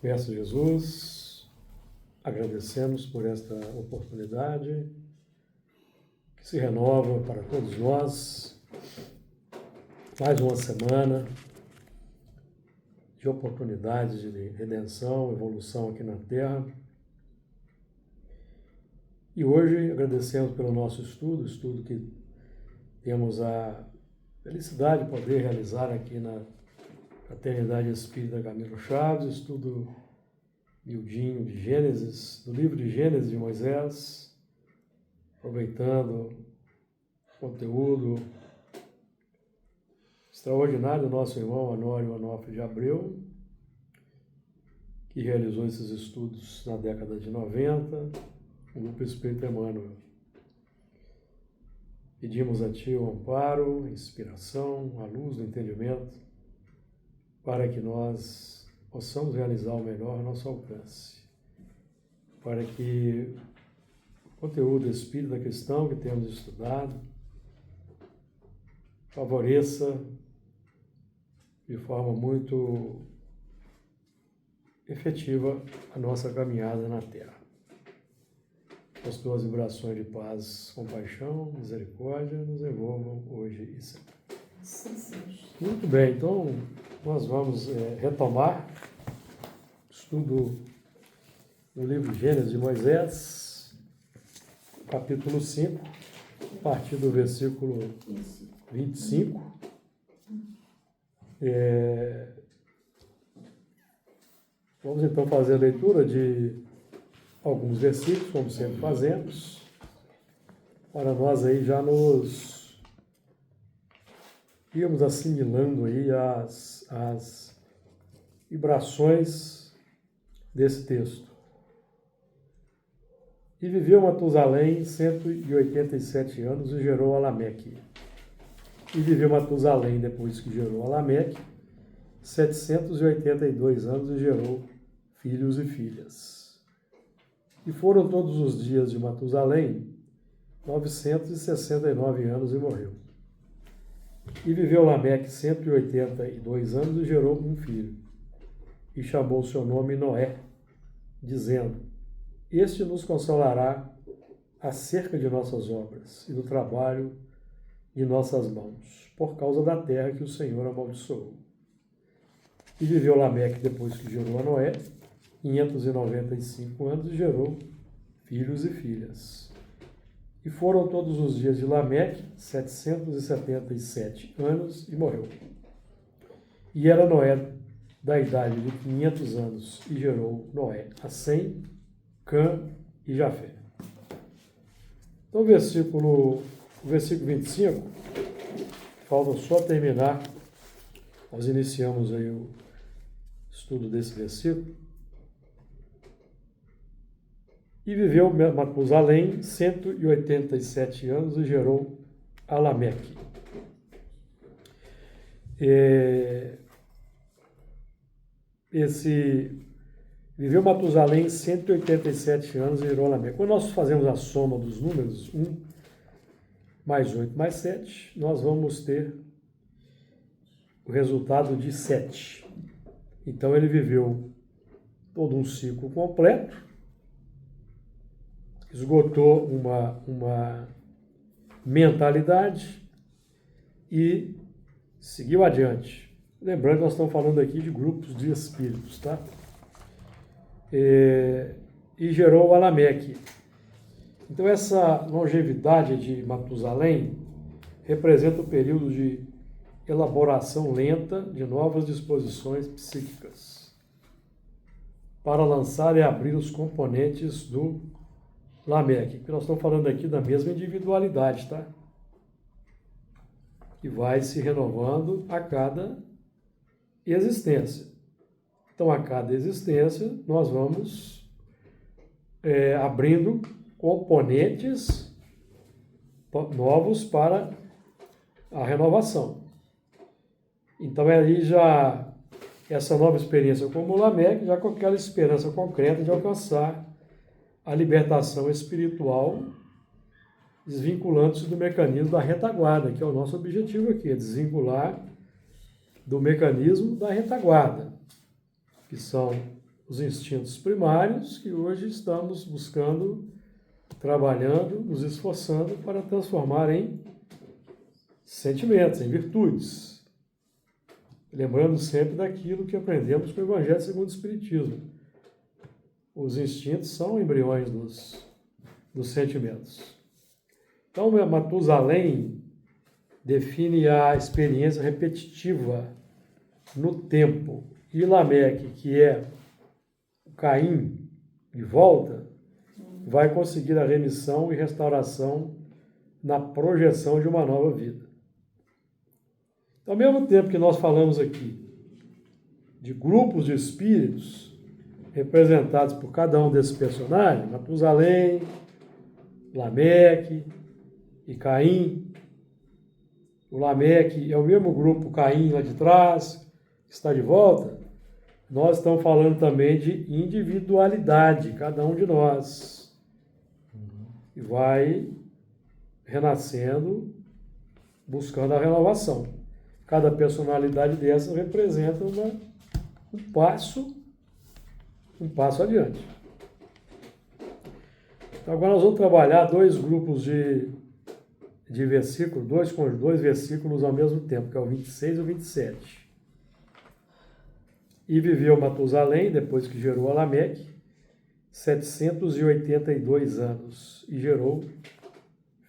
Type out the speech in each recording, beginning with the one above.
Mestre Jesus, agradecemos por esta oportunidade que se renova para todos nós. Mais uma semana de oportunidades de redenção, evolução aqui na Terra. E hoje agradecemos pelo nosso estudo que temos a felicidade de poder realizar aqui na Fraternidade Espírita Camilo Chaves, estudo miudinho de Gênesis, do livro de Gênesis de Moisés, aproveitando o conteúdo extraordinário do nosso irmão Honório Onofre de Abreu, que realizou esses estudos na década de 90, o Grupo Espírita Emmanuel. Pedimos a Ti o amparo, a inspiração, a luz do entendimento, para que nós possamos realizar o melhor ao nosso alcance, para que o conteúdo espírita cristão que temos estudado favoreça de forma muito efetiva a nossa caminhada na Terra. As tuas vibrações de paz, compaixão, misericórdia nos envolvam hoje e sempre. Muito bem, então nós vamos retomar o estudo do livro Gênesis de Moisés, capítulo 5, a partir do versículo 25. Vamos então fazer a leitura de alguns versículos, como sempre fazemos, para nós aí já nos íamos assimilando aí as vibrações desse texto. E viveu Matusalém 187 anos e gerou a Lameque. E viveu Matusalém, depois que gerou a Lameque, 782 anos e gerou filhos e filhas. E foram todos os dias de Matusalém 969 anos e morreu. E viveu Lameque 182 anos e gerou um filho. E chamou seu nome Noé, dizendo: Este nos consolará acerca de nossas obras e do trabalho de nossas mãos, por causa da terra que o Senhor amaldiçoou. E viveu Lameque, depois que gerou a Noé, 595 anos e gerou filhos e filhas. E foram todos os dias de Lameque 777 anos e morreu. E era Noé da idade de 500 anos e gerou Noé a Sem, Cã e Jafé. Então o versículo 25, falta só terminar, nós iniciamos aí o estudo desse versículo. E viveu Matusalém 187 anos e gerou a Lameque. Viveu Matusalém 187 anos e gerou a Lameque. Quando nós fazemos a soma dos números, 1 mais 8 mais 7, nós vamos ter o resultado de 7. Então ele viveu todo um ciclo completo, esgotou uma mentalidade e seguiu adiante. Lembrando que nós estamos falando aqui de grupos de espíritos, tá? E gerou a Lameque. Então essa longevidade de Matusalém representa o período de elaboração lenta de novas disposições psíquicas para lançar e abrir os componentes do Lameque, porque nós estamos falando aqui da mesma individualidade, tá? Que vai se renovando a cada existência. Então, a cada existência, nós vamos abrindo componentes novos para a renovação. Então, aí já essa nova experiência como o Lameque, já com aquela esperança concreta de alcançar a libertação espiritual, desvinculando-se do mecanismo da retaguarda, que é o nosso objetivo aqui, é desvincular do mecanismo da retaguarda, que são os instintos primários que hoje estamos buscando, trabalhando, nos esforçando para transformar em sentimentos, em virtudes. Lembrando sempre daquilo que aprendemos com o Evangelho segundo o Espiritismo. Os instintos são embriões dos sentimentos. Então, Matusalém define a experiência repetitiva no tempo. E Lameque, que é o Caim de volta, vai conseguir a remissão e restauração na projeção de uma nova vida. Ao mesmo tempo que nós falamos aqui de grupos de espíritos representados por cada um desses personagens, Matusalém, Lameque e Caim. O Lameque é o mesmo grupo Caim lá de trás, que está de volta. Nós estamos falando também de individualidade, cada um de nós. E vai renascendo, buscando a renovação. Cada personalidade dessa representa um passo adiante. Então, agora nós vamos trabalhar dois grupos de versículos, dois versículos ao mesmo tempo, que é o 26 e o 27. E viveu Matusalém, depois que gerou Lameque, 782 anos, e gerou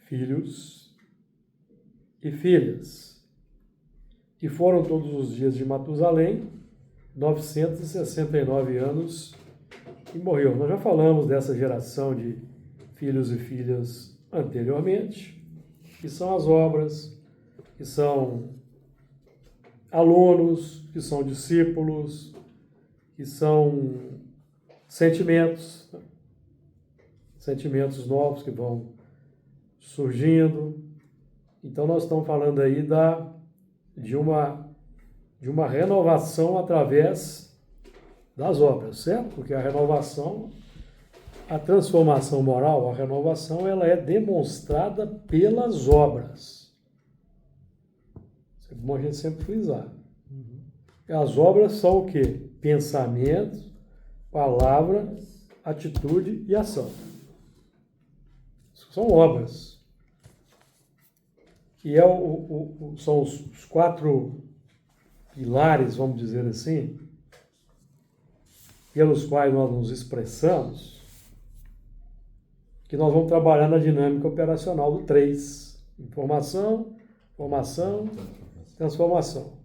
filhos e filhas. E foram todos os dias de Matusalém 969 anos e morreu. Nós já falamos dessa geração de filhos e filhas anteriormente, que são as obras, que são alunos, que são discípulos, que são sentimentos novos que vão surgindo. Então nós estamos falando aí de uma renovação através das obras, certo? Porque a renovação, a transformação moral, a renovação, ela é demonstrada pelas obras. É bom a gente sempre frisar. As obras são o quê? Pensamento, palavra, atitude e ação. São obras. Que são os 4 pilares, vamos dizer assim, pelos quais nós nos expressamos, que nós vamos trabalhar na dinâmica operacional do 3. Informação, formação, transformação.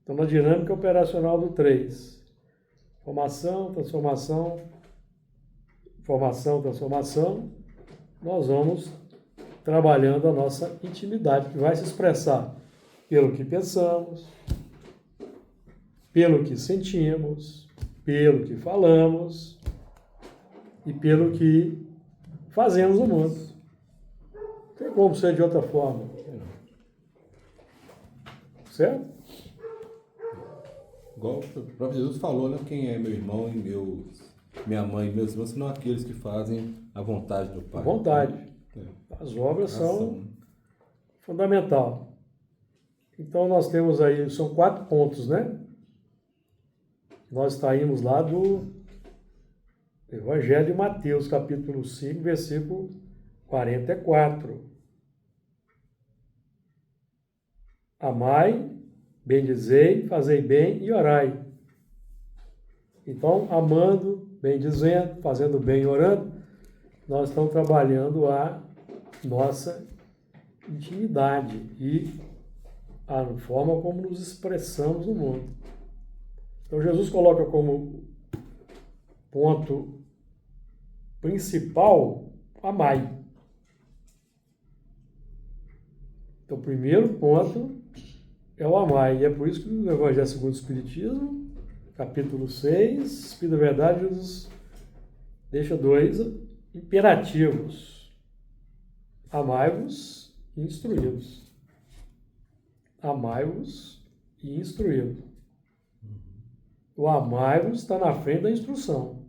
Então, na dinâmica operacional do 3. Formação, transformação, nós vamos trabalhando a nossa intimidade, que vai se expressar pelo que pensamos, pelo que sentimos, pelo que falamos e pelo que fazemos no mundo. Não tem como ser de outra forma. Certo? Igual o próprio Jesus falou, né? Quem é meu irmão e minha mãe e meus irmãos são aqueles que fazem a vontade do Pai. A vontade. As obras são fundamental. Então nós temos aí, são 4 pontos, né? Nós saímos lá do Evangelho de Mateus, capítulo 5, versículo 44. Amai, bendizei, fazei bem e orai. Então, amando, bendizendo, fazendo bem e orando, nós estamos trabalhando a nossa intimidade e a forma como nos expressamos no mundo. Então, Jesus coloca como ponto principal, amai. Então, o primeiro ponto é o amai. E é por isso que no Evangelho segundo o Espiritismo, capítulo 6, Espírito da Verdade, Jesus deixa 2 imperativos. Amai-vos e instruí-vos. Amai-vos e instruí-vos. O amai-vos está na frente da instrução.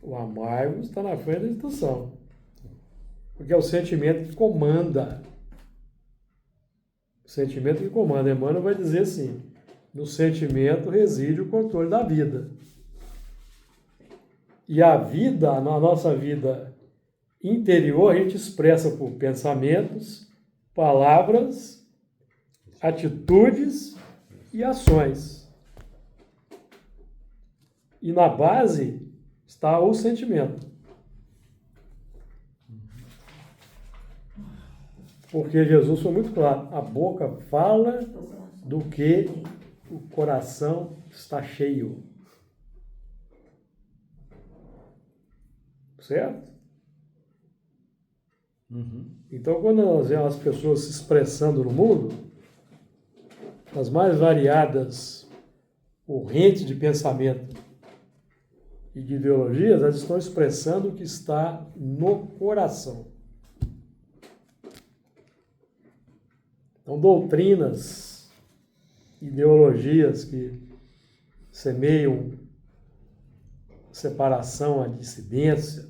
O amai-vos está na frente da instrução. Porque é o sentimento que comanda. sentimento que comanda. Emmanuel vai dizer assim, no sentimento reside o controle da vida. E a vida, na nossa vida interior, a gente expressa por pensamentos, palavras, atitudes e ações. E na base está o sentimento. Porque Jesus foi muito claro, a boca fala do que o coração está cheio. Certo? Então, quando nós vemos as pessoas se expressando no mundo, as mais variadas correntes de pensamento e de ideologias, elas estão expressando o que está no coração. Então, doutrinas, ideologias que semeiam separação, a dissidência,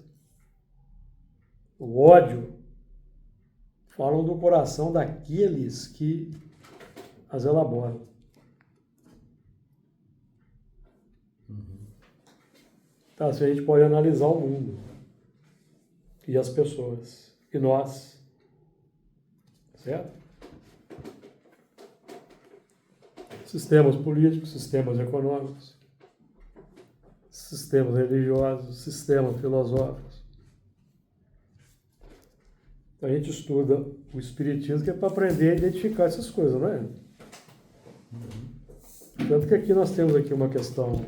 o ódio, falam do coração daqueles que as elaboram. Então, assim, a gente pode analisar o mundo e as pessoas, e nós, certo? Sistemas políticos, sistemas econômicos, sistemas religiosos, sistemas filosóficos. A gente estuda o Espiritismo que é para aprender a identificar essas coisas, não é? Tanto que aqui nós temos aqui uma questão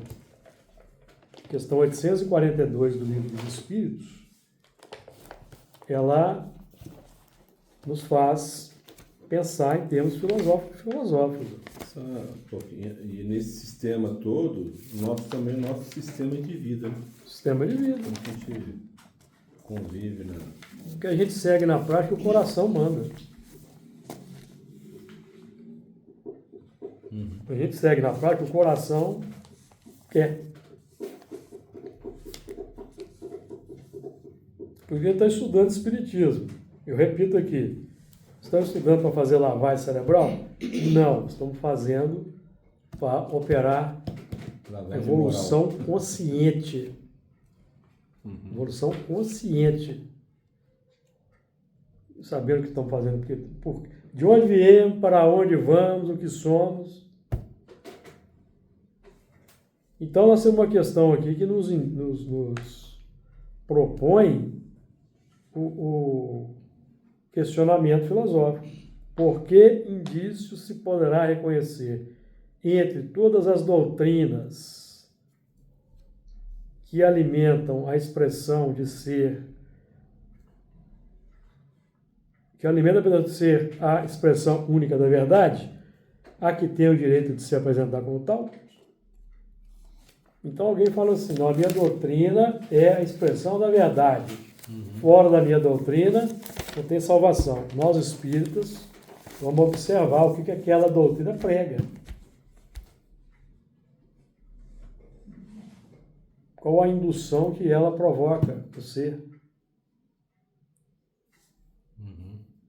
842 do Livro dos Espíritos, ela nos faz pensar em termos filosóficos. E nesse sistema todo, nosso sistema de vida. Sistema de vida. Como a gente convive, né? O que a gente segue na prática, o coração manda. A gente segue na prática, o coração quer. Porque está estudando Espiritismo. Eu repito aqui, estamos estudando para fazer lavagem cerebral? Não, estamos fazendo para operar evolução consciente. Evolução consciente. Sabendo o que estão fazendo, de onde viemos, para onde vamos, o que somos. Então, nós temos uma questão aqui que nos propõe o questionamento filosófico. Por que indício se poderá reconhecer entre todas as doutrinas que alimentam a expressão de ser, que alimenta de ser a expressão única da verdade, a que tem o direito de se apresentar como tal? Então alguém fala assim, não, a minha doutrina é a expressão da verdade. Fora da minha doutrina não tem salvação. Nós espíritas vamos observar o que aquela doutrina prega. Qual a indução que ela provoca no ser.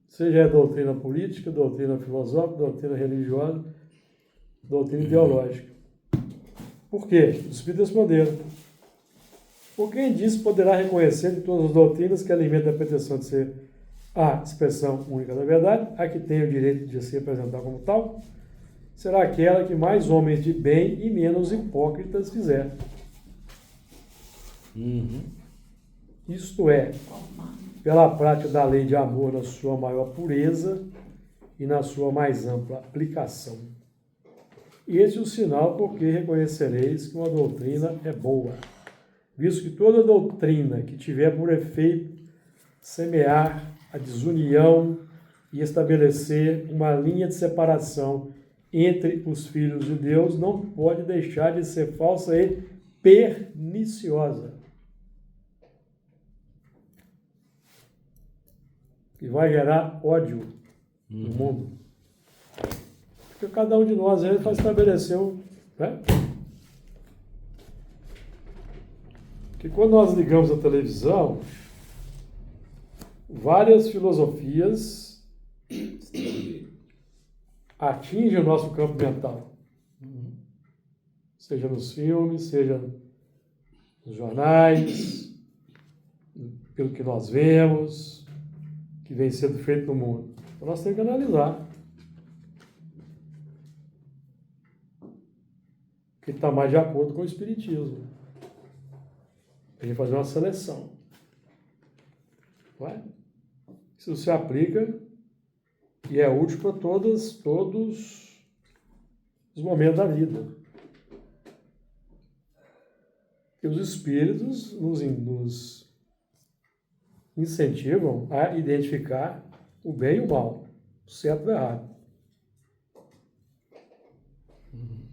Seja a doutrina política, doutrina filosófica, doutrina religiosa, doutrina ideológica. Por quê? Os espíritos responderam. Por quem disse poderá reconhecer de todas as doutrinas que alimentam a pretensão de ser a expressão única da verdade, a que tem o direito de se apresentar como tal, será aquela que mais homens de bem e menos hipócritas fizer. Isto é, pela prática da lei de amor na sua maior pureza e na sua mais ampla aplicação. Esse é o sinal porque reconhecereis que uma doutrina é boa, visto que toda doutrina que tiver por efeito semear a desunião e estabelecer uma linha de separação entre os filhos de Deus não pode deixar de ser falsa e perniciosa. Que vai gerar ódio no mundo. Porque cada um de nós aí vai estabelecer né? Que quando nós ligamos a televisão, várias filosofias atingem o nosso campo mental. Seja nos filmes, seja nos jornais, pelo que nós vemos, que vem sendo feito no mundo. Então nós temos que analisar o que está mais de acordo com o Espiritismo. A gente fazer uma seleção. Não é? Isso se aplica e é útil para todos os momentos da vida. E os espíritos nos incentivam a identificar o bem e o mal, o certo e o errado.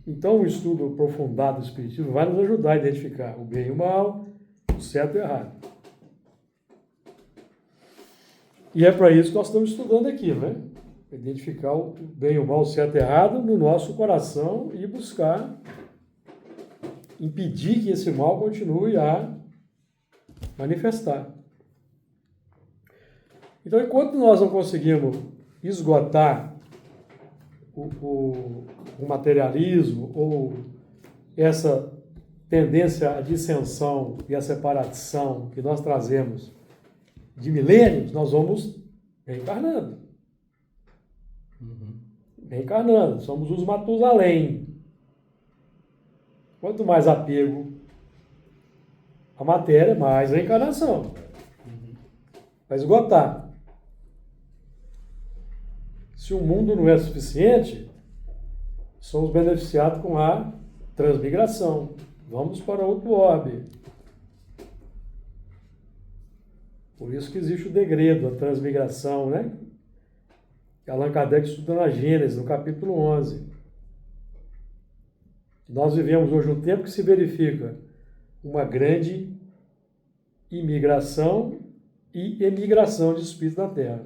Então, o estudo aprofundado do Espiritismo vai nos ajudar a identificar o bem e o mal, o certo e o errado. E é para isso que nós estamos estudando aqui, né? Identificar o bem e o mal, o certo e o errado no nosso coração e buscar impedir que esse mal continue a manifestar. Então, enquanto nós não conseguimos esgotar o materialismo ou essa tendência à dissensão e à separação que nós trazemos de milênios, nós vamos reencarnando. Reencarnando. Somos os Matusalém. Quanto mais apego à matéria, mais reencarnação. Vai esgotar. Se o mundo não é suficiente, somos beneficiados com a transmigração. Vamos para outro orbe. Por isso que existe o degredo, a transmigração, né? Que Allan Kardec estuda na Gênesis, no capítulo 11. Nós vivemos hoje um tempo que se verifica uma grande imigração e emigração de espíritos na Terra.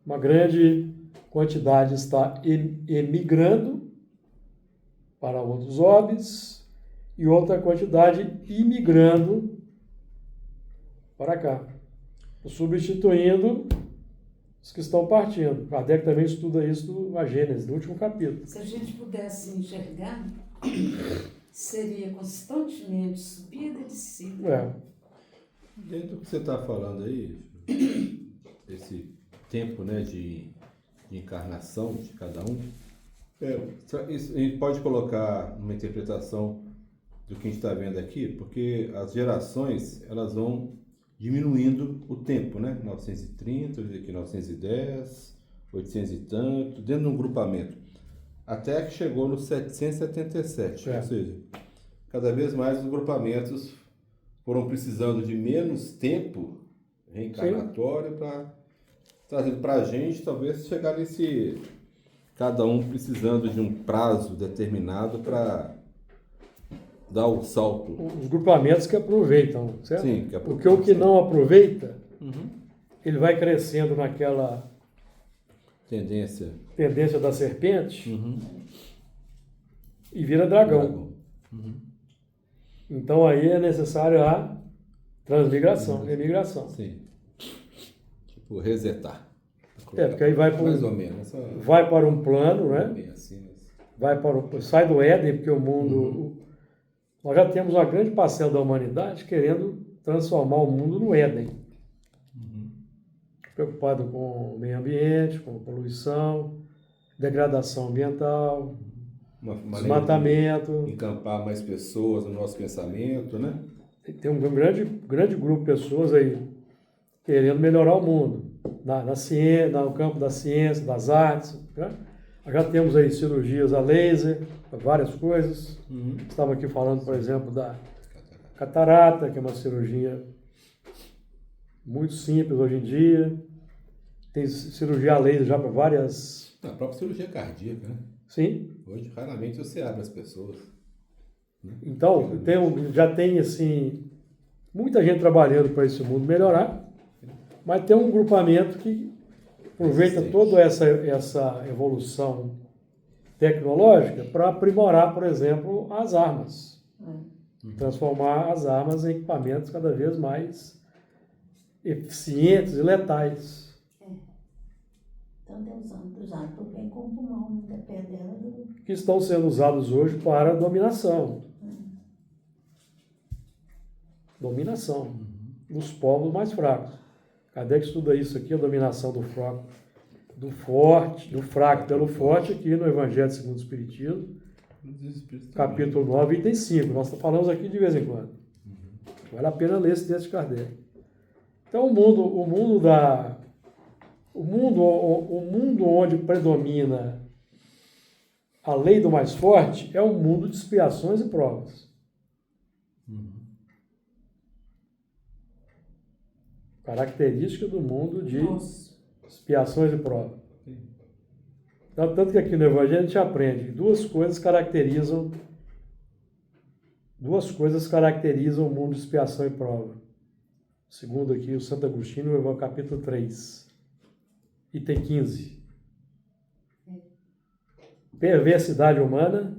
Uma grande quantidade está emigrando para outros orbes e outra quantidade imigrando para cá, substituindo os que estão partindo. Kardec também estuda isso na Gênesis, no último capítulo. Se a gente pudesse enxergar, seria constantemente subida e descida. É. Dentro do que você está falando aí, esse tempo, né, de encarnação de cada um, a gente pode colocar uma interpretação do que a gente está vendo aqui, porque as gerações, elas vão diminuindo o tempo, né? 930, aqui 910, 800 e tanto, dentro de um grupamento. Até que chegou no 777, ou seja, cada vez mais os grupamentos foram precisando de menos tempo reencarnatório para trazer para a gente, talvez chegar nesse... Cada um precisando de um prazo determinado para dar o salto. Os grupamentos que aproveitam, certo? Sim, que porque o que não aproveita, ele vai crescendo naquela tendência da serpente e vira dragão. Então aí é necessário a transmigração, emigração. Sim. Tipo, resetar. Porque aí vai para mais ou menos. Vai para um plano, né? Bem assim, Sai do Éden, porque o mundo... Nós já temos uma grande parcela da humanidade querendo transformar o mundo no Éden. Preocupado com o meio ambiente, com a poluição, degradação ambiental, desmatamento. Encampar mais pessoas no nosso pensamento, né? Tem um grande grupo de pessoas aí querendo melhorar o mundo, na ciência, no campo da ciência, das artes. Né? Já temos aí cirurgias a laser, várias coisas. Estava aqui falando, por exemplo, da catarata, que é uma cirurgia muito simples hoje em dia. Tem cirurgia a laser já para várias... A própria cirurgia cardíaca, né? Sim. Hoje, raramente você abre as pessoas. Né? Então, já tem, assim, muita gente trabalhando para esse mundo melhorar, mas tem um grupamento que aproveita toda essa evolução tecnológica para aprimorar, por exemplo, as armas. Transformar as armas em equipamentos cada vez mais eficientes e letais. Então, Deus usado para o bem como para o mal, não depende dela. Que estão sendo usados hoje para dominação. Dominação dos povos mais fracos. Kardec estuda isso aqui, a dominação do fraco, do fraco pelo forte, aqui no Evangelho segundo o Espiritismo, capítulo 9, item 5. Nós falamos aqui de vez em quando. Vale a pena ler esse texto de Kardec. Então, o mundo onde predomina a lei do mais forte é um mundo de expiações e provas. Característica do mundo de expiações e provas. Então, tanto que aqui no Evangelho a gente aprende que duas coisas caracterizam o mundo de expiação e prova. Segundo aqui o Santo Agostinho, no Evangelho capítulo 3, item 15. Perversidade humana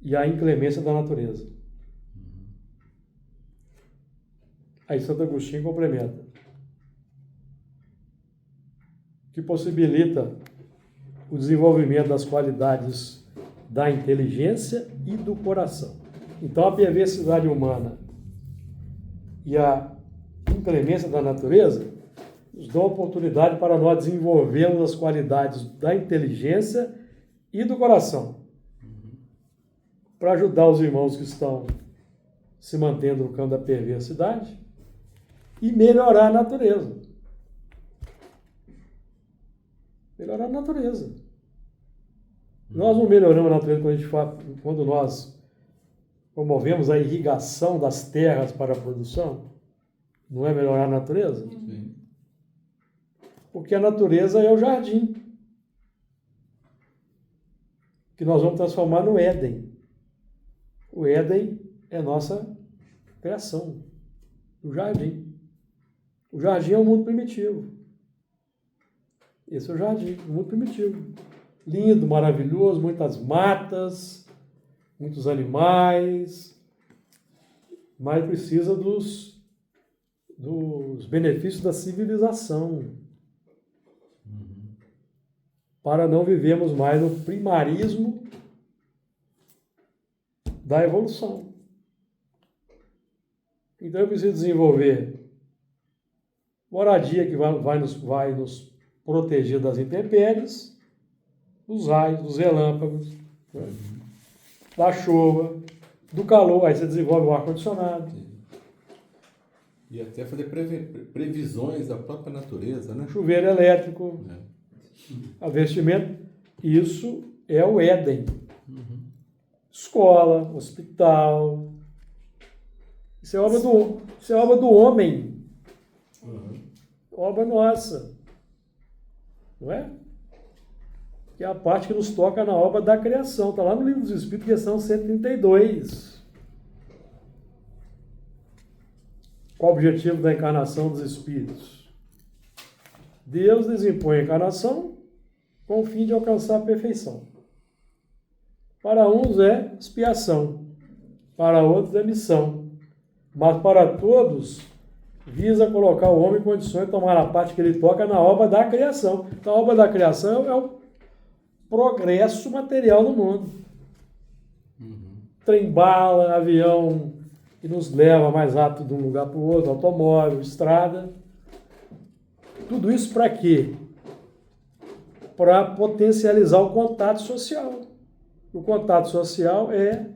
e a inclemência da natureza. Aí Santo Agostinho complementa. Que possibilita o desenvolvimento das qualidades da inteligência e do coração. Então, a perversidade humana e a inclemência da natureza nos dão oportunidade para nós desenvolvermos as qualidades da inteligência e do coração, para ajudar os irmãos que estão se mantendo no campo da perversidade e melhorar a natureza. Melhorar a natureza. Nós não melhoramos a natureza quando nós promovemos a irrigação das terras para a produção. Não é melhorar a natureza? Sim. Porque a natureza é o jardim, que nós vamos transformar no Éden. O Éden é nossa criação, o jardim. O jardim é um mundo primitivo. Esse é o jardim, um mundo primitivo. Lindo, maravilhoso, muitas matas, muitos animais, mas precisa dos benefícios da civilização, para não vivermos mais no primarismo da evolução. Então eu preciso desenvolver moradia que vai nos proteger das intempéries, dos raios, dos relâmpagos, da chuva, do calor. Aí você desenvolve o ar-condicionado. E até fazer previsões da própria natureza, né? Chuveiro elétrico, investimento. Isso é o Éden. Escola, hospital. Isso é obra do homem. Obra nossa. Não é? Que é a parte que nos toca na obra da criação. Está lá no Livro dos Espíritos, questão 132. Qual o objetivo da encarnação dos Espíritos? Deus desimpõe a encarnação com o fim de alcançar a perfeição. Para uns é expiação, para outros é missão, mas para todos visa colocar o homem em condições de tomar a parte que ele toca na obra da criação. Então, a obra da criação é o progresso material do mundo. Trem-bala, avião que nos leva mais rápido de um lugar para o outro, automóvel, estrada. Tudo isso para quê? Para potencializar o contato social. O contato social é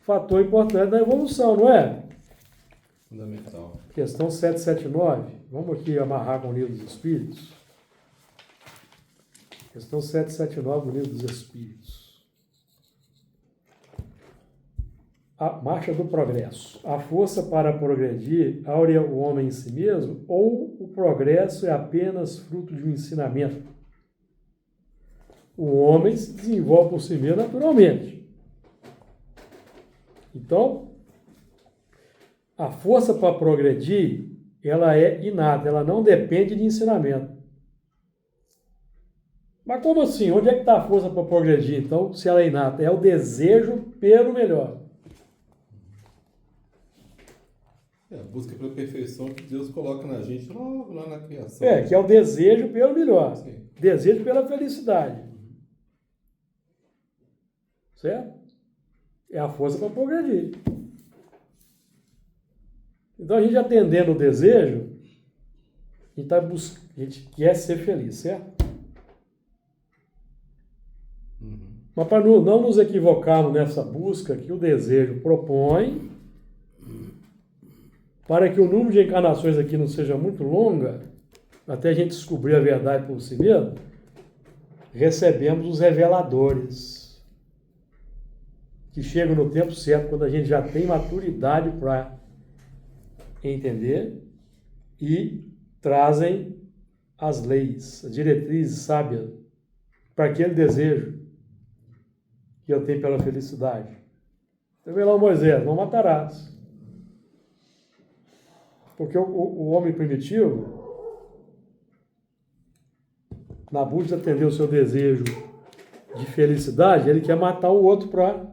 fator importante da evolução, não é? Fundamental. Questão 779. Vamos aqui amarrar com o Livro dos Espíritos. Questão 779 do Livro dos Espíritos. A marcha do progresso. A força para progredir aurea o homem em si mesmo ou o progresso é apenas fruto de um ensinamento? O homem se desenvolve por si mesmo naturalmente. Então, a força para progredir, ela é inata, ela não depende de ensinamento. Mas como assim? Onde é que está a força para progredir? Então, se ela é inata, é o desejo pelo melhor. É a busca pela perfeição que Deus coloca na gente logo lá na criação. Que é o desejo pelo melhor. Sim. Desejo pela felicidade. Certo? É a força para progredir. Então, a gente atendendo o desejo, a gente quer ser feliz, certo? Mas para não nos equivocarmos nessa busca que o desejo propõe, para que o número de encarnações aqui não seja muito longa, até a gente descobrir a verdade por si mesmo, recebemos os reveladores, que chegam no tempo certo, quando a gente já tem maturidade para entender e trazem as leis, as diretrizes sábias para aquele desejo que eu tenho pela felicidade. Revelou Moisés, não matarás. Porque o homem primitivo, na busca de atender o seu desejo de felicidade, ele quer matar o outro para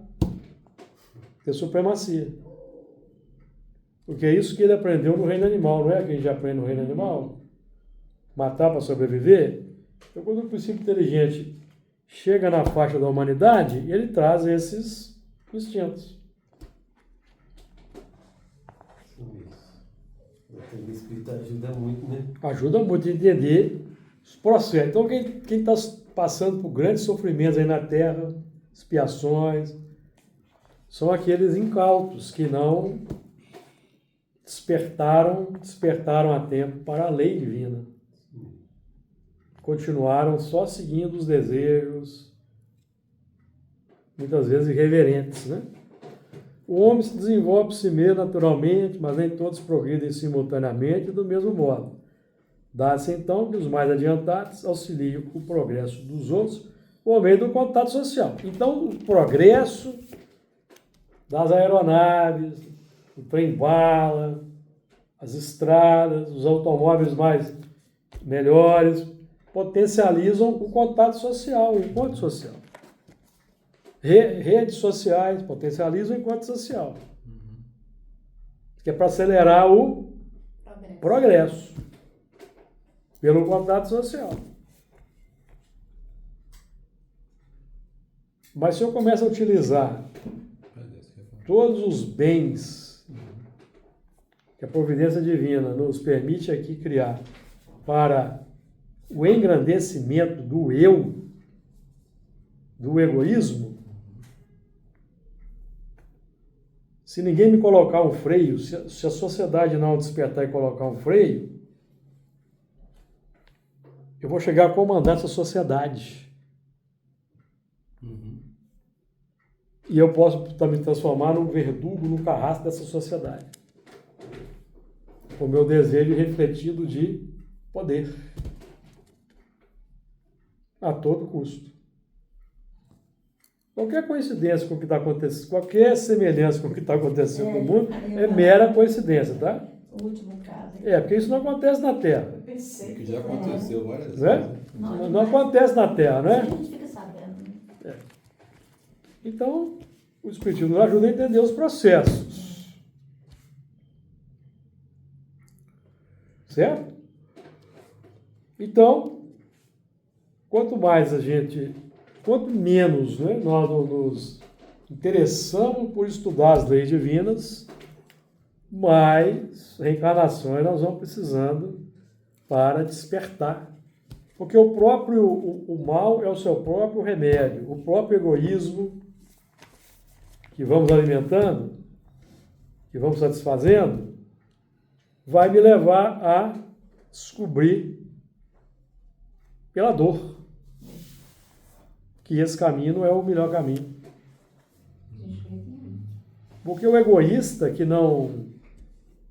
ter supremacia. Porque é isso que ele aprendeu no reino animal, não é que a gente aprende no reino animal? Matar para sobreviver. Então, quando o princípio inteligente chega na faixa da humanidade, ele traz esses instintos. O espírito ajuda muito, né? Ajuda muito a entender os processos. Então, quem está passando por grandes sofrimentos aí na Terra, expiações, são aqueles incautos que não despertaram a tempo para a lei divina. Continuaram só seguindo os desejos, muitas vezes irreverentes, né? O homem se desenvolve por si mesmo naturalmente, mas nem todos progridem simultaneamente do mesmo modo. Dá-se então que os mais adiantados auxiliam o progresso dos outros por meio do contato social. Então, o progresso das aeronaves, o trem-bala, as estradas, os automóveis melhores, potencializam o contato social, o encontro social. Redes sociais potencializam o encontro social. Que é para acelerar o progresso pelo contato social. Mas se eu começo a utilizar todos os bens que a providência divina nos permite aqui criar para o engrandecimento do eu, do egoísmo, se ninguém me colocar um freio, se a sociedade não despertar e colocar um freio, eu vou chegar a comandar essa sociedade. E eu posso me transformar num verdugo, num carrasco dessa sociedade. Com o meu desejo refletido de poder. A todo custo. Qualquer coincidência com o que está acontecendo, qualquer semelhança com o que está acontecendo no mundo, é mera coincidência, tá? O último caso. Porque isso não acontece na Terra. Eu pensei Que já aconteceu várias vezes. Né? Não acontece na Terra, né? A gente fica sabendo. Então, o Espiritismo nos ajuda a entender os processos. Certo? Então, quanto menos, né, nós nos interessamos por estudar as leis divinas, mais reencarnações nós vamos precisando para despertar. Porque o mal é o seu próprio remédio, o próprio egoísmo que vamos alimentando, que vamos satisfazendo, vai me levar a descobrir pela dor que esse caminho não é o melhor caminho. Porque o egoísta que não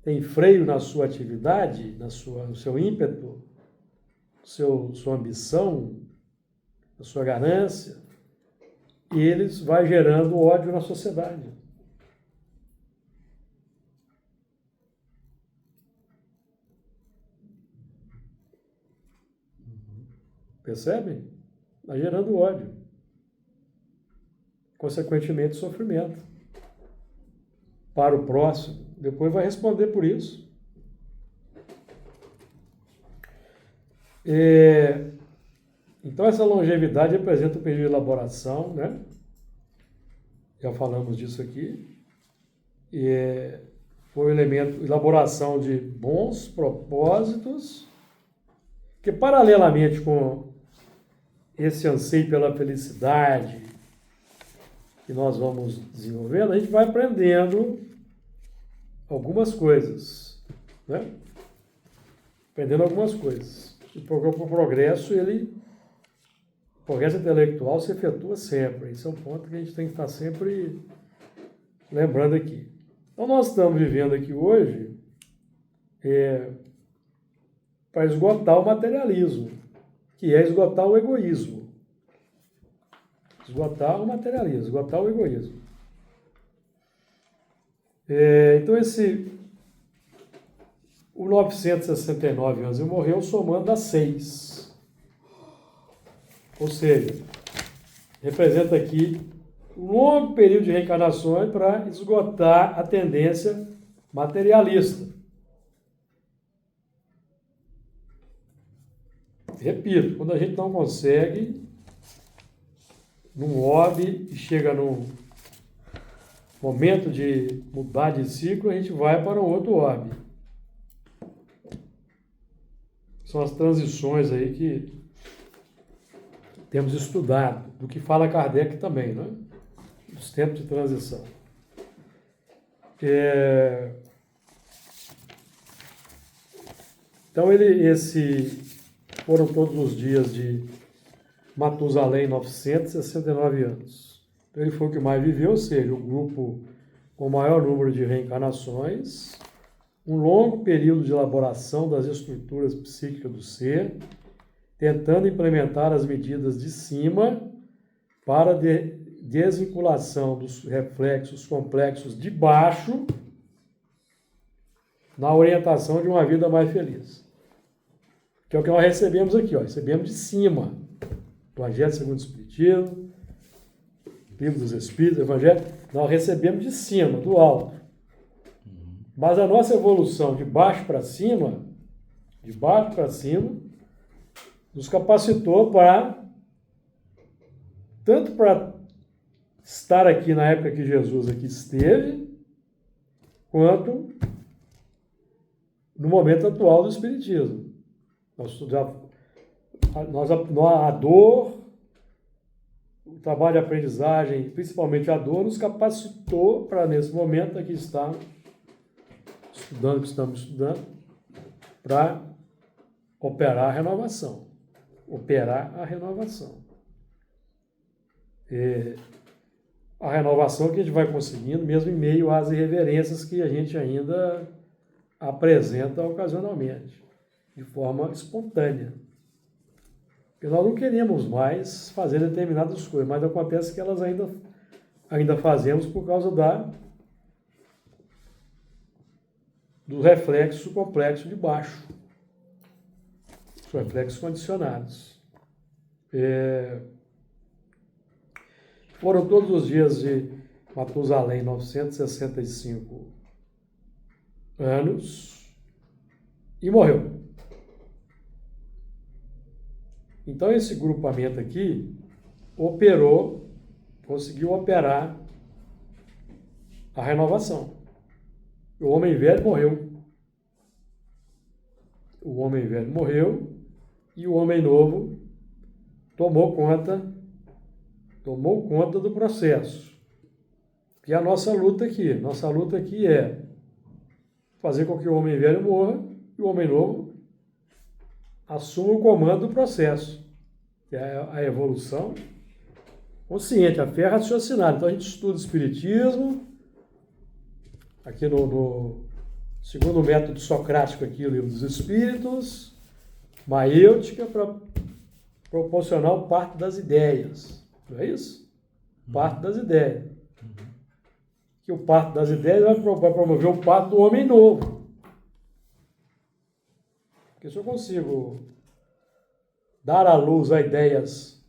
tem freio na sua atividade, no seu ímpeto, sua ambição, a sua ganância, eles vai gerando ódio na sociedade. Percebem? Vai gerando ódio. Consequentemente, sofrimento. para o próximo, depois vai responder por isso. Então, essa longevidade representa o período de elaboração, né? Já falamos disso aqui. Foi o elemento, elaboração de bons propósitos, que paralelamente com esse anseio pela felicidade que nós vamos desenvolvendo, a gente vai aprendendo algumas coisas, né? Aprendendo algumas coisas. O progresso, o progresso intelectual se efetua sempre. Esse é um ponto que a gente tem que estar sempre lembrando aqui. Então, nós estamos vivendo aqui hoje para esgotar o materialismo, que é esgotar o egoísmo. Esgotar o materialismo, esgotar o egoísmo. Então, o 969 anos ele morreu somando a 6. Ou seja, representa aqui um longo período de reencarnações para esgotar a tendência materialista. Repito, quando a gente não consegue num hobby e chega num momento de mudar de ciclo, a gente vai para um outro hobby. São as transições aí que temos estudado, do que fala Kardec também, né? Os tempos de transição. Então, foram todos os dias de Matusalém, 969 anos. Então, ele foi o que mais viveu, ou seja, o grupo com o maior número de reencarnações, um longo período de elaboração das estruturas psíquicas do ser, tentando implementar as medidas de cima para a desvinculação dos reflexos complexos de baixo na orientação de uma vida mais feliz. Que é o que nós recebemos aqui, recebemos de cima. Evangelho segundo o Espiritismo, Livro dos Espíritos, Evangelho, nós recebemos de cima, do alto. Mas a nossa evolução de baixo para cima, nos capacitou tanto para estar aqui na época que Jesus aqui esteve, quanto no momento atual do Espiritismo. A dor, o trabalho de aprendizagem, principalmente a dor, nos capacitou para, nesse momento aqui estar estudando o que estamos estudando, para operar a renovação. A renovação que a gente vai conseguindo, mesmo em meio às irreverências que a gente ainda apresenta ocasionalmente, de forma espontânea. Porque nós não queremos mais fazer determinadas coisas, mas acontece que elas ainda fazemos por causa do reflexo complexo de baixo. Os reflexos condicionados. Foram todos os dias de Matusalém, 965 anos, e morreu. Então, esse grupamento aqui conseguiu operar a renovação. O homem velho morreu. E o homem novo tomou conta do processo. Que é a nossa luta aqui. Nossa luta aqui é fazer com que o homem velho morra e o homem novo assuma o comando do processo. Que é a evolução consciente, a fé raciocinada. Então a gente estuda o Espiritismo, aqui no segundo método socrático aqui, o Livro dos Espíritos, maêutica, para proporcionar o parto das ideias. Não é isso? Parto das ideias. Que o parto das ideias vai promover o parto do homem novo. Porque se eu consigo dar à luz a ideias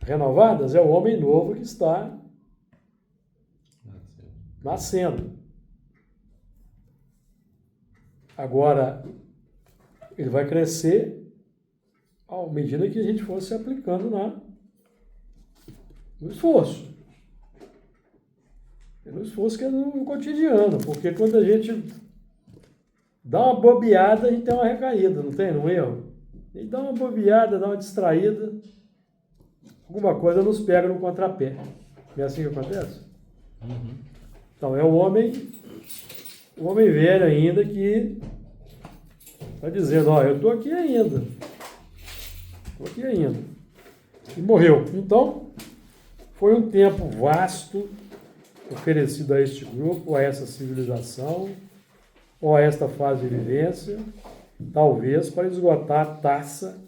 renovadas, é o homem novo que está nascendo. Agora, ele vai crescer à medida que a gente for se aplicando no esforço. No esforço que é no cotidiano, porque quando a gente dá uma bobeada, a gente tem uma recaída, não tem? Um erro. A gente dá uma bobeada, dá uma distraída, alguma coisa nos pega no contrapé. Não é assim que acontece? Então, é o homem velho ainda que está dizendo, ó, eu estou aqui ainda. Estou aqui ainda. E morreu. Então, foi um tempo vasto oferecido a este grupo, a essa civilização, ou a esta fase de vivência, talvez para esgotar a taça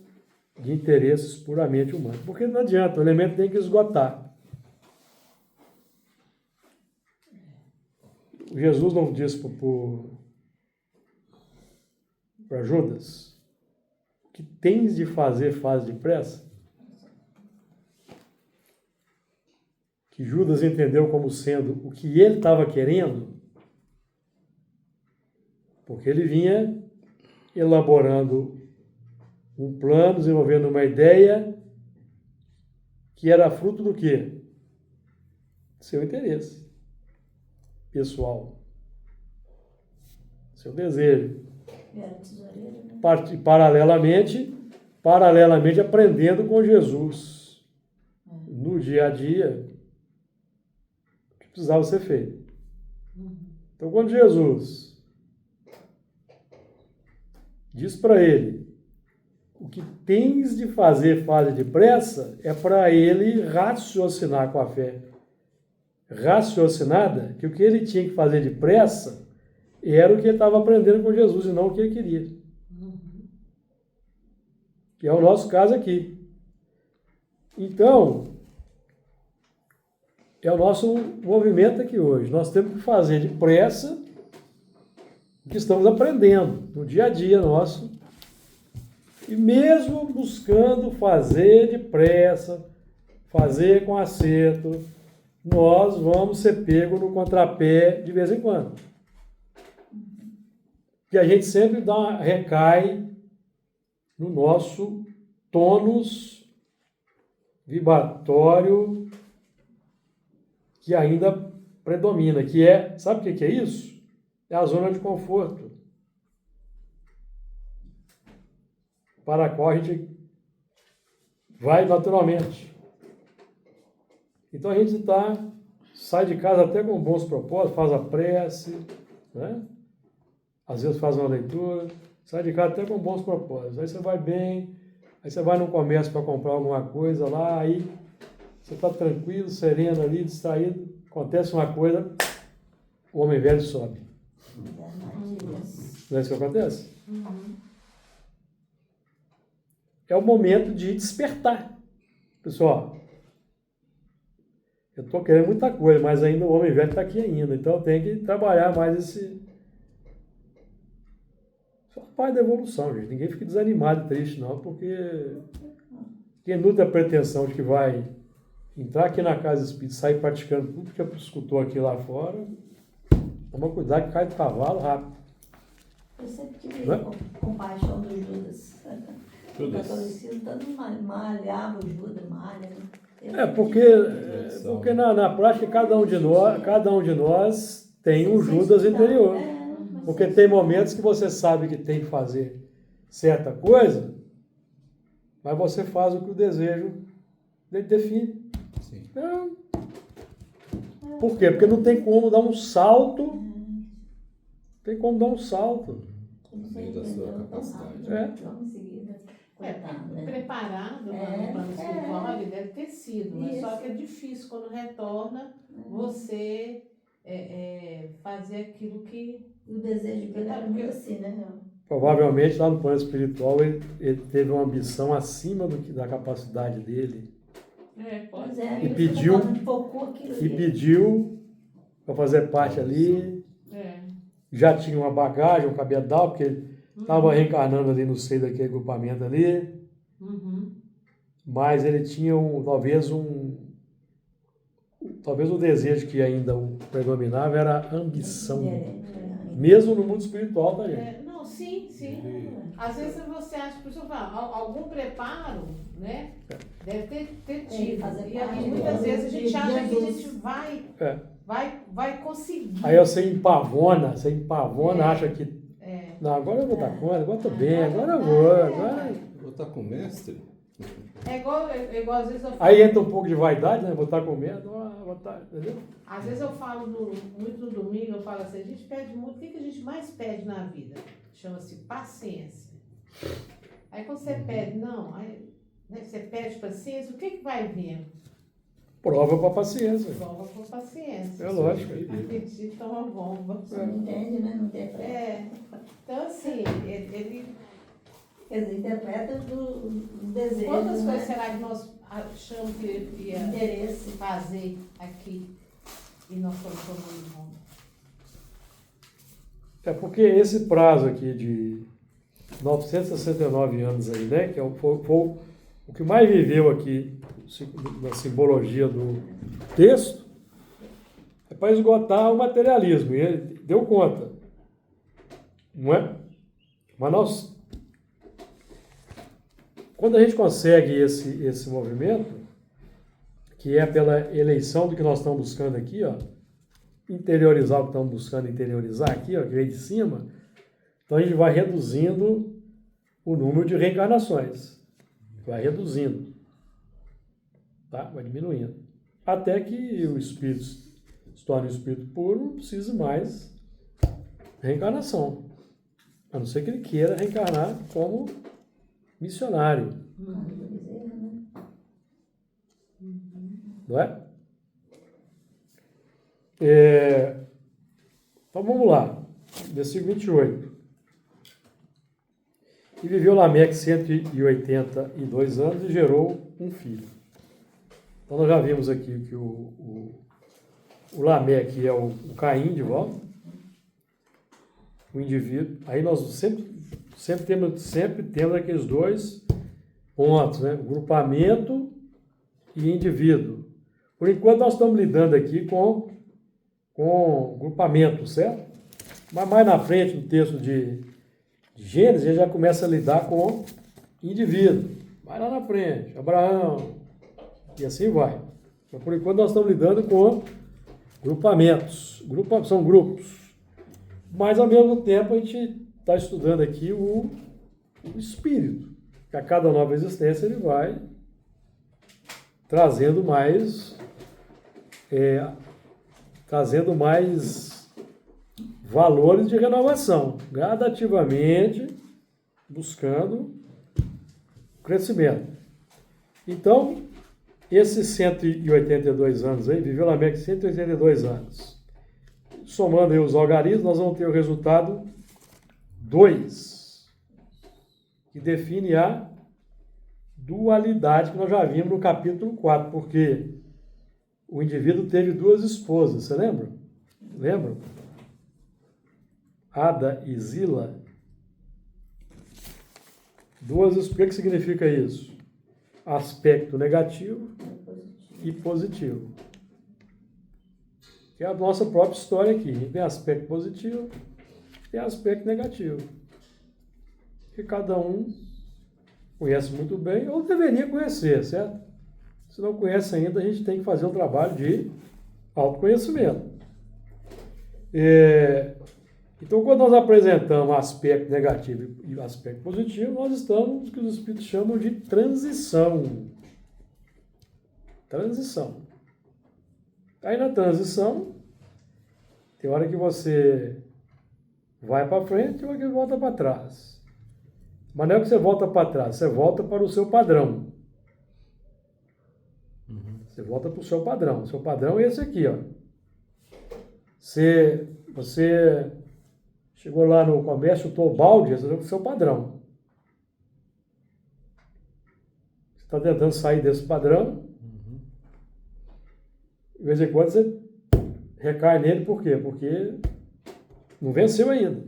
de interesses puramente humanos. Porque não adianta, o elemento tem que esgotar. Jesus não disse para Judas, o que tens de fazer, faz depressa? Que Judas entendeu como sendo o que ele estava querendo, porque ele vinha elaborando um plano, desenvolvendo uma ideia que era fruto do quê? Seu interesse pessoal, seu desejo. Era tesoureiro, né? Paralelamente aprendendo com Jesus no dia a dia o que precisava ser feito. Então, quando Jesus diz para ele o que tens de fazer, faz depressa, é para ele raciocinar com a fé raciocinada que o que ele tinha que fazer depressa era o que ele estava aprendendo com Jesus e não o que ele queria. Que é o nosso caso aqui. Então, é o nosso movimento aqui hoje. Nós temos que fazer depressa o que estamos aprendendo no dia a dia nosso. E mesmo buscando fazer depressa, fazer com acerto, nós vamos ser pegos no contrapé de vez em quando. E a gente sempre recai no nosso tônus vibratório que ainda predomina, que é, sabe o que é isso? É a zona de conforto, para a qual a gente vai naturalmente. Então a gente sai de casa até com bons propósitos, faz a prece, né? Às vezes faz uma leitura, sai de casa até com bons propósitos. Aí você vai bem, aí você vai no comércio para comprar alguma coisa lá, aí você está tranquilo, sereno ali, distraído, acontece uma coisa, o homem velho sobe. Não é isso que acontece? É o momento de despertar. Pessoal, eu estou querendo muita coisa, mas ainda o homem velho está aqui ainda, então eu tenho que trabalhar mais esse... Só parte da evolução, gente. Ninguém fica desanimado e triste, não, porque quem nutre a pretensão de que vai entrar aqui na casa espírita, sair praticando tudo que escutou aqui lá fora, toma cuidado que cai do cavalo rápido. Eu sempre tive Não é? compaixão do Judas. O Judas. catolicismo tanto malhava o Judas, malha. Né? Porque na prática cada um de nós tem um Judas interior. Porque tem momentos que você sabe que tem que fazer certa coisa, mas você faz o que o desejo define. Sim. Então, por quê? Porque não tem como dar um salto. Tem como dar um salto. Além da sua capacidade. É. Vamos em seguida. Preparado no plano espiritual, ele deve ter sido, mas só que é difícil quando retorna você fazer aquilo que... O desejo dele era muito assim, né? Provavelmente lá no plano espiritual ele teve uma ambição acima da capacidade dele. Pode Pois é, E ele pediu- focou aquilo E ali. pediu para fazer parte ali. Já tinha uma bagagem, um cabedal, porque estava reencarnando ali no seio daquele agrupamento ali. Mas ele tinha talvez o desejo que ainda o predominava era a ambição. Mesmo no mundo espiritual, tá, gente? Não, sim, sim. Ele- Às vezes você acha, por exemplo, algum preparo, né? Deve ter tido. fazer E aí, parte muitas do- vezes a gente de acha que a Jesus. gente É. vai conseguir. Aí você empavona, acha que. É. Não, agora eu vou dar conta, agora eu tô bem, agora eu vou. Agora... Vou estar com o mestre? É igual às vezes eu falo. Aí entra um pouco de vaidade, né? Botar com medo, botar, entendeu? Às vezes eu falo muito no domingo, eu falo assim, a gente pede muito, o que a gente mais pede na vida? Chama-se paciência. Aí quando você pede, né, você pede paciência, o que vai vir? Prova pra paciência. Prova com paciência. É lógico. Acredita uma bomba. Você não entende, né? Não interpreta. Então assim, ele Quer dizer, interpreta do desejo, quantas né? coisas será que nós achamos que ele ia Interesse. fazer aqui e nós estamos tomando bomba? É porque esse prazo aqui de 969 anos aí, né? Que foi o que mais viveu aqui na simbologia do texto, é para esgotar o materialismo. E ele deu conta. Não é? Mas quando a gente consegue esse movimento, que é pela eleição do que nós estamos buscando aqui, ó, interiorizar o que estamos buscando interiorizar aqui, ó, que vem de cima, então a gente vai reduzindo o número de reencarnações. Vai reduzindo. Tá? Vai diminuindo. Até que o espírito se torne um espírito puro, não precise mais reencarnação. A não ser que ele queira reencarnar como missionário. Não é? Então vamos lá. Versículo 28. E viveu Lameque 182 anos e gerou um filho. Então nós já vimos aqui que o Lameque é o Caim de volta, o indivíduo. Aí nós sempre temos aqueles dois pontos, né? Grupamento e indivíduo. Por enquanto nós estamos lidando aqui com grupamento, certo? Mas mais na frente, no texto de Gênesis, a gente já começa a lidar com indivíduo. Vai lá na frente, Abraão, e assim vai. Mas por enquanto nós estamos lidando com grupamentos. São grupos. Mas ao mesmo tempo a gente está estudando aqui o espírito. Que a cada nova existência ele vai trazendo mais valores de renovação, gradativamente buscando crescimento. Então, esses 182 anos aí, viveu Lameque 182 anos. Somando aí os algarismos, nós vamos ter o resultado 2, que define a dualidade que nós já vimos no capítulo 4, porque o indivíduo teve duas esposas, você lembra? Lembra? Ada e Zila. O que significa isso? Aspecto negativo e positivo. Que é a nossa própria história aqui. Tem aspecto positivo e aspecto negativo. Que cada um conhece muito bem, ou deveria conhecer, certo? Se não conhece ainda, a gente tem que fazer um trabalho de autoconhecimento. Então, quando nós apresentamos aspecto negativo e aspecto positivo, nós estamos no que os espíritos chamam de transição. Transição. Aí na transição, tem hora que você vai para frente e hora que volta para trás. Mas não é que você volta para trás, você volta para o seu padrão. Você volta para o seu padrão. O seu padrão é esse aqui, ó. Você chegou lá no comércio, chutou o balde, esse é o seu padrão. Você está tentando sair desse padrão. De vez em quando você recai nele, por quê? Porque não venceu ainda.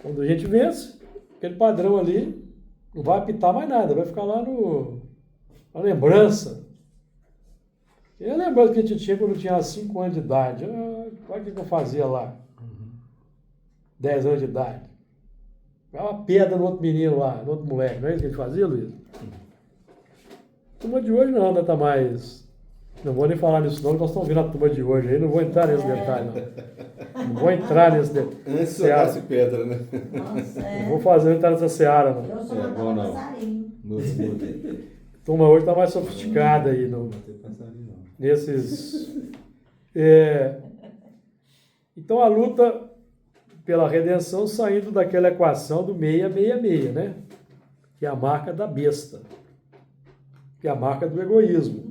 Quando a gente vence, aquele padrão ali não vai apitar mais nada, vai ficar lá na lembrança. E a lembrança que a gente tinha quando tinha 5 anos de idade. Olha o que eu fazia lá. 10 anos de idade. Vai uma pedra no outro menino lá, no outro moleque. Não é isso que a gente fazia, Luiz? A turma de hoje não, né? Tá mais... Não vou nem falar nisso não, que nós estamos vendo a turma de hoje aí. Não vou entrar nesse detalhe, não. Não vou entrar nesse detalhe. Antes jogasse pedra, né? Nossa, Não vou fazer entrar nessa seara, não. Eu sou É, uma bom, não. passarinho. A turma hoje está mais sofisticada aí no, Não tem passarinho, não. nesses... Então a luta pela redenção saindo daquela equação do 666, né? Que é a marca da besta. Que é a marca do egoísmo.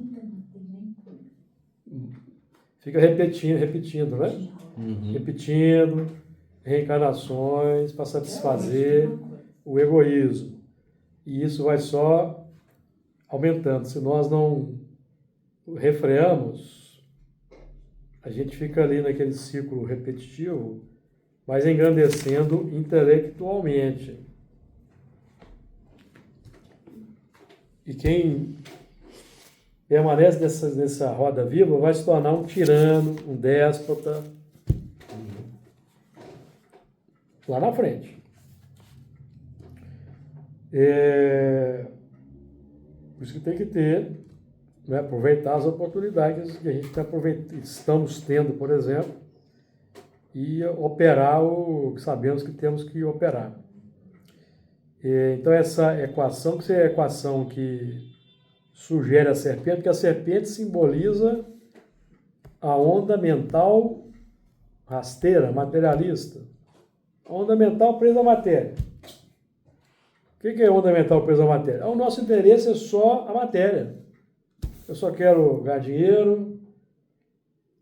Fica repetindo, né? Repetindo, reencarnações para satisfazer o egoísmo. E isso vai só aumentando. Se nós não refreamos, a gente fica ali naquele ciclo repetitivo, mas engrandecendo intelectualmente. E quem permanece nessa roda viva vai se tornar um tirano, um déspota, lá na frente. Por isso que tem que ter, né, aproveitar as oportunidades que a gente estamos tendo, por exemplo, e operar o que sabemos que temos que operar. Então essa equação, que é a equação que sugere a serpente, porque a serpente simboliza a onda mental rasteira, materialista. A onda mental presa à matéria. O que é onda mental presa à matéria? O nosso interesse é só a matéria. Eu só quero ganhar dinheiro,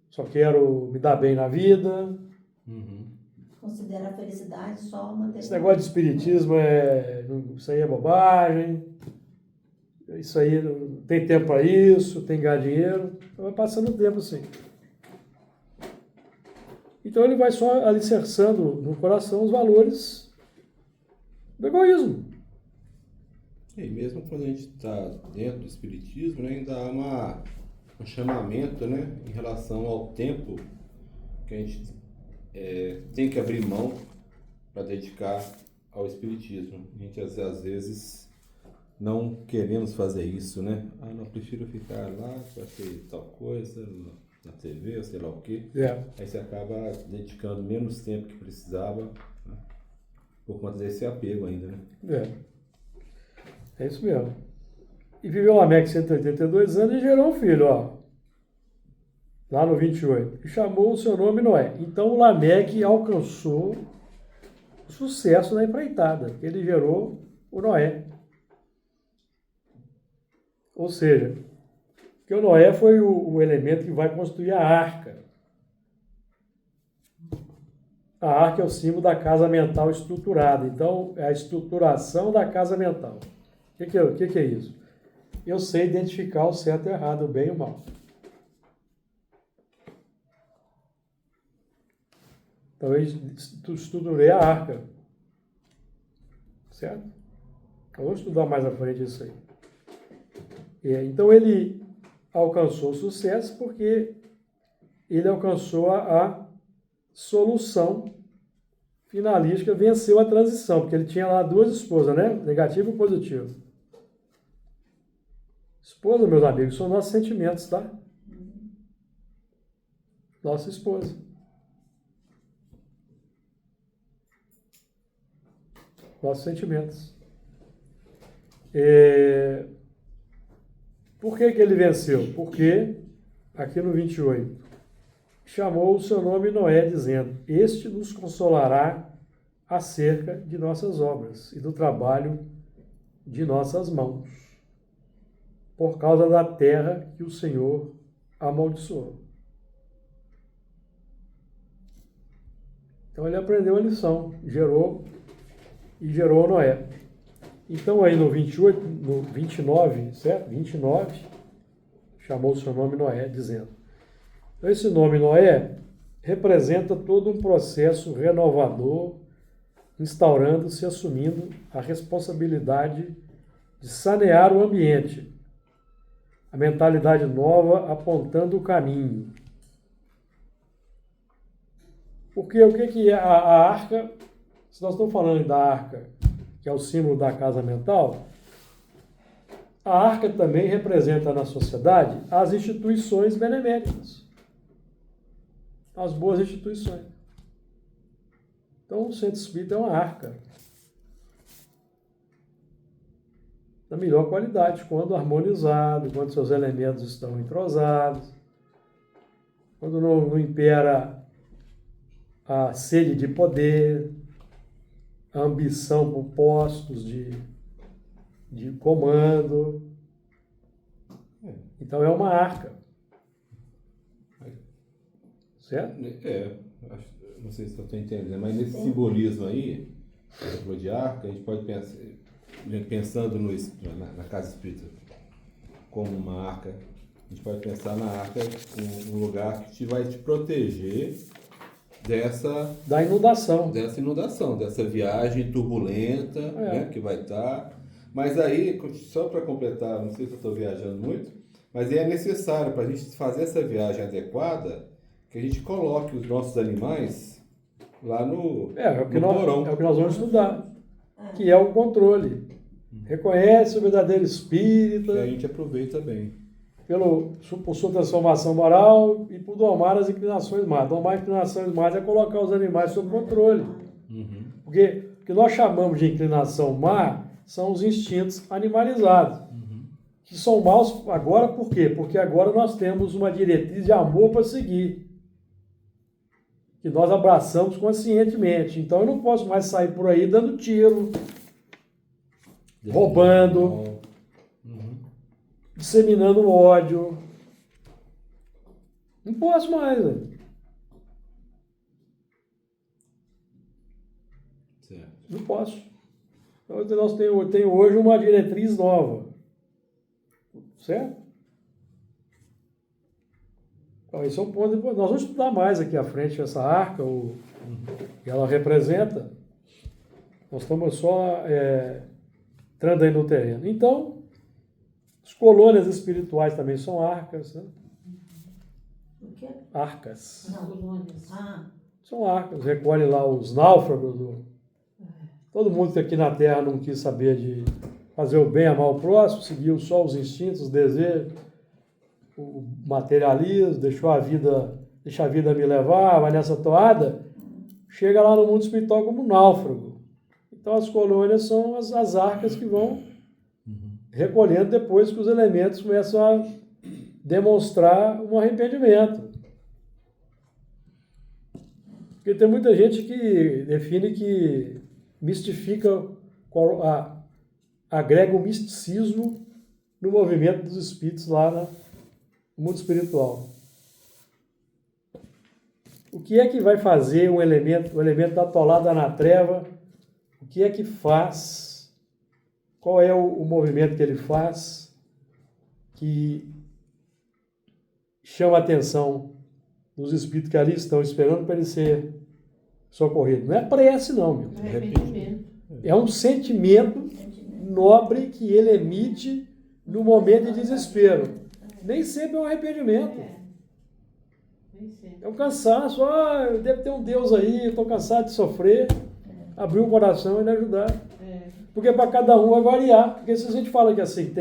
só quero me dar bem na vida. Considera a felicidade só manter. Esse negócio de espiritismo, isso aí é bobagem. Isso aí, não tem tempo para isso, tem que ganhar dinheiro. Então vai passando o tempo assim. Então ele vai só alicerçando no coração os valores do egoísmo. E mesmo quando a gente está dentro do espiritismo, né, ainda há um chamamento, né, em relação ao tempo que a gente tem que abrir mão para dedicar ao espiritismo. A gente às vezes não queremos fazer isso, né? Não, prefiro ficar lá para ter tal coisa na TV, ou sei lá o quê. Aí você acaba dedicando menos tempo que precisava, né? Por conta desse apego ainda, né? É isso mesmo. E viveu Lameque 182 anos e gerou um filho, ó. Lá no 28. E chamou o seu nome Noé. Então o Lameque alcançou o sucesso na empreitada. Ele gerou o Noé. Ou seja, que o Noé foi o elemento que vai construir a arca. A arca é o símbolo da casa mental estruturada. Então, é a estruturação da casa mental. O que é isso? Eu sei identificar o certo e o errado, o bem e o mal. Então, eu estruturei a arca. Certo? Vamos estudar mais à frente isso aí. Então ele alcançou o sucesso porque ele alcançou a solução finalística, venceu a transição, porque ele tinha lá duas esposas, né? Negativo e positivo. Esposa, meus amigos, são nossos sentimentos, tá? Nossa esposa. Nossos sentimentos. Por que ele venceu? Porque, aqui no 28, chamou o seu nome Noé, dizendo: este nos consolará acerca de nossas obras e do trabalho de nossas mãos, por causa da terra que o Senhor amaldiçoou. Então ele aprendeu a lição, gerou Noé. Então aí no 28, no 29, certo? 29, chamou o seu nome Noé, dizendo. Então esse nome Noé representa todo um processo renovador, instaurando-se, assumindo a responsabilidade de sanear o ambiente. A mentalidade nova apontando o caminho. Porque o que é a arca? Se nós estamos falando da arca, que é o símbolo da casa mental, a arca também representa na sociedade as instituições beneméritas, as boas instituições. Então, o centro espírita é uma arca da melhor qualidade, quando harmonizado, quando seus elementos estão entrosados, quando não impera a sede de poder, a ambição por postos de comando. Então é uma arca. Certo? Não sei se eu estou entendendo, mas nesse simbolismo aí, você falou de arca, a gente pode pensar, pensando na casa espírita como uma arca, a gente pode pensar na arca um lugar que vai te proteger da inundação. Dessa inundação, dessa viagem turbulenta, né, que vai estar. Mas aí, só para completar, não sei se eu estou viajando muito, mas é necessário para a gente fazer essa viagem adequada que a gente coloque os nossos animais lá no porão. É o que nós vamos estudar, que é o controle. Reconhece o verdadeiro espírita. E a gente aproveita bem. Por sua transformação moral e por domar as inclinações más. Domar as inclinações más é colocar os animais sob controle. Porque o que nós chamamos de inclinação má são os instintos animalizados. Que são maus agora por quê? Porque agora nós temos uma diretriz de amor para seguir. Que nós abraçamos conscientemente. Então eu não posso mais sair por aí dando tiro, roubando, disseminando ódio. Não posso mais. Certo. Não posso. Então, nós temos hoje uma diretriz nova. Certo? Então, esse é o ponto. Nós vamos estudar mais aqui à frente essa arca, que ela representa. Nós estamos só entrando aí no terreno. Então, as colônias espirituais também são arcas, né? O quê? Arcas. Colônias. São arcas. Recolhe lá os náufragos. Todo mundo que aqui na Terra não quis saber de fazer o bem, amar o próximo, seguiu só os instintos, os desejos, o materialismo, deixa a vida me levar, vai nessa toada, chega lá no mundo espiritual como náufrago. Então as colônias são as arcas que vão recolhendo depois que os elementos começam a demonstrar um arrependimento. Porque tem muita gente que define que mistifica, agrega o misticismo no movimento dos espíritos lá no mundo espiritual. O que é que vai fazer o elemento da atolada na treva? O que é que faz? Qual é o movimento que ele faz que chama a atenção dos espíritos que ali estão esperando para ele ser socorrido? Não é prece, não, meu. É um sentimento nobre que ele emite no momento de desespero. Nem sempre é um arrependimento. É um cansaço. Deve ter um Deus aí, eu estou cansado de sofrer. Abrir o coração e lhe ajudar. Porque para cada um vai variar. Porque se a gente fala que assim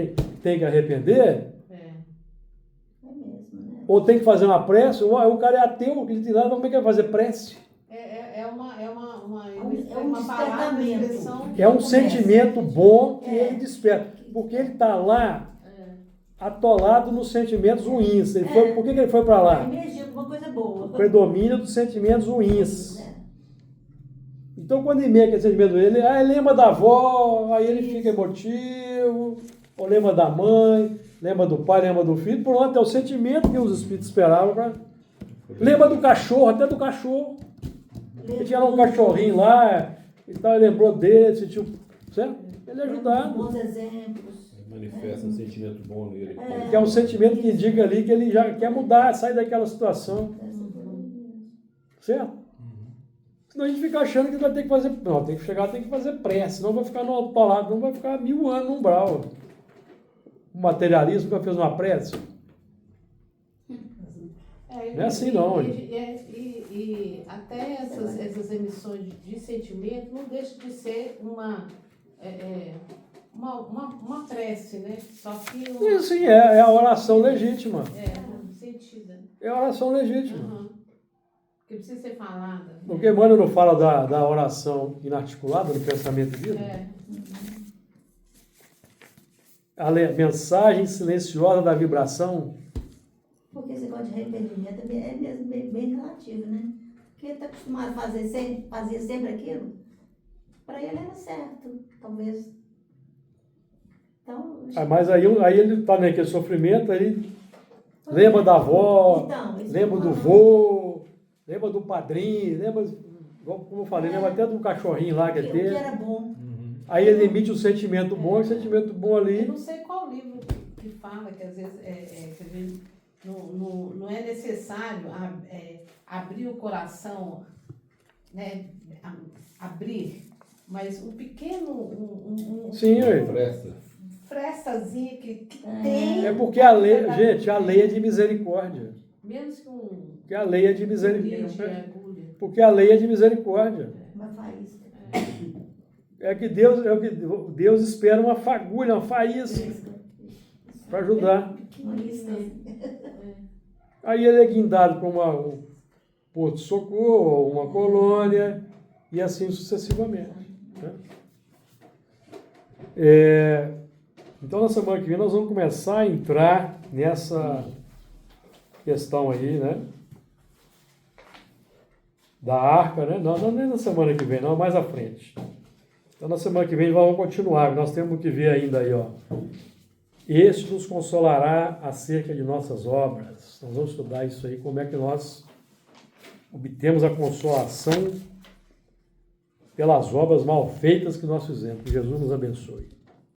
tem que arrepender, mesmo, né? ou tem que fazer uma prece, ou o cara é ateu, não acredita em nada, como é que vai fazer prece? É uma um palavra, uma despertamento. expressão. É um sentimento bom que ele desperta. Porque ele está lá atolado nos sentimentos ruins. Por que ele foi para lá? Emergiu com uma coisa boa. O predomínio dos sentimentos ruins. Então, quando ele aquele sentimento dele, ele lembra da avó, aí ele fica emotivo, ou lembra da mãe, lembra do pai, lembra do filho. Pronto, é o sentimento que os espíritos esperavam. Lembra do cachorro, até do cachorro. Ele tinha lá um cachorrinho lá, e tal, ele lembrou dele, sentiu, certo? Ele é ajudado. Bons exemplos. Manifesta um sentimento bom nele. Que é um sentimento que indica ali que ele já quer mudar, sair daquela situação. Certo? Senão a gente fica achando que vai ter que fazer. Não, tem que fazer prece, senão vai ficar no autolado, não vai ficar 1000 anos no umbral. O materialismo nunca fez uma prece. Não é assim, não. E até essas emissões de sentimento não deixa de ser uma prece, né? Só que Sim, é a oração legítima. sentida. É a oração legítima. Uhum. Que precisa ser falada. Porque Emmanuel não fala da oração inarticulada no pensamento divino? A mensagem silenciosa da vibração. Porque esse negócio de arrependimento é mesmo bem relativo, né? Porque ele está acostumado a fazer sempre aquilo, para ele era certo, talvez. Então, Mas aí ele está naquele sofrimento, aí lembra da avó, então, lembra do vô, lembra do padrinho, lembra, como eu falei, lembra até do cachorrinho lá que o que teve. era bom. Aí ele emite um sentimento bom, e o sentimento bom Eu ali. não sei qual livro que fala que às vezes quer dizer, não é necessário abrir o coração, né? Abrir, mas um pequeno Sim, aí. frestazinha que tem. É porque a lei, gente, a lei é de misericórdia. Menos que Porque a lei é de de misericórdia. agulha. Porque a lei é de misericórdia. Uma faísca. É que Deus espera uma fagulha, uma faísca para ajudar. Uma isca. Aí ele é guindado para um porto de socorro, uma colônia, e assim sucessivamente. Né? Então, na semana que vem, nós vamos começar a entrar nessa questão aí, né? Da arca, né? Não nem na semana que vem, não, mais à frente. Então, na semana que vem, vamos continuar. Nós temos que ver ainda aí, ó. Este nos consolará acerca de nossas obras. Nós vamos estudar isso aí, como é que nós obtemos a consolação pelas obras mal feitas que nós fizemos. Que Jesus nos abençoe.